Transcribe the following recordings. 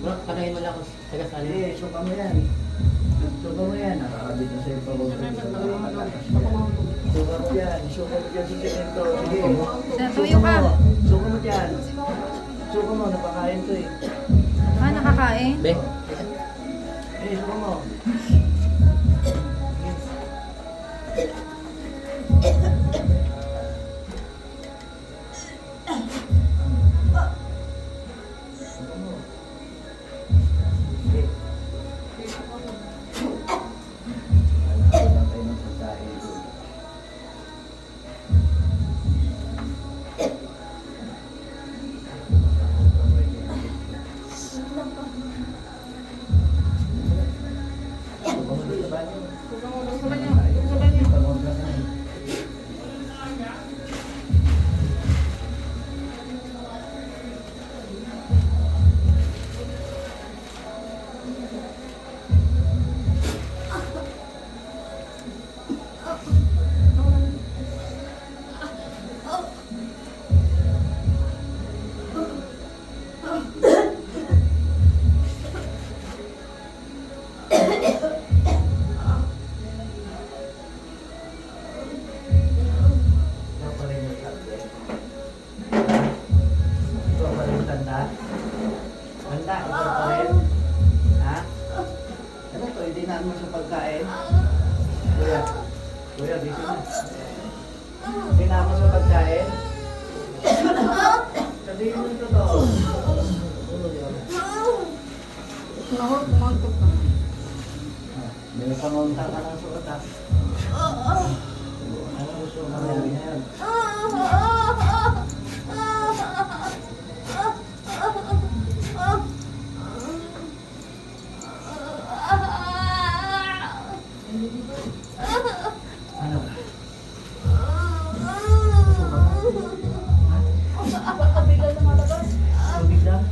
Bro, patayin mo lang ako. Taga saan yun? Eh, suka mo yan. Suka mo yan. Nakakabit na sa'yo pa. Suka mo yan. Suka mo dyan sa semento. Sige. Tuyo ka. Suka mo dyan. Suka mo, napakain to eh. Ah, nakakain? Be, Eh, suka mo. Suka mo. Sige. Wala tayo ng pagkain doon. Suka mo doon sa banyo. Pagod ka na eh. Ikaw pa rin yung tablet. Ikaw pa rin yung tanda. Tanda, ikaw pa rin. Ha? Ano to, idinaan mo sa pagkain? Kuya, kuya, gising na. Idinaan mo sa pagkain? Sabihin mo ito to. May pangunta ka ng suot ha. Ano gusto mo nangyari na yan? Ano? Tubig lang?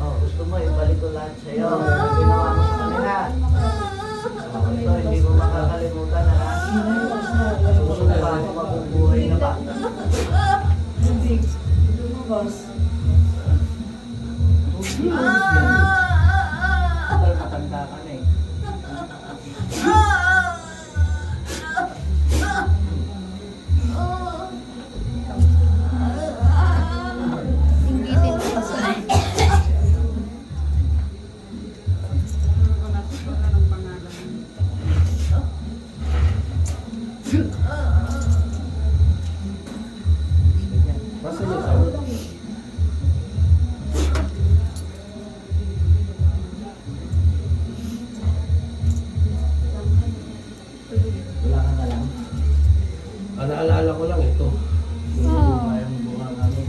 Oh, gusto mo ibalik ko lahat sa'yo. Ginawa mo sa kanila. Ito, hindi mo makakalimutan ha. Susunod pa ako mabubuhay na ba? Total, matanda ka na eh. Inggitin mo kasi. Basta yun, sabi. Wala ka na lang. naalala ko lang ito. Oh. Yung bunga namin.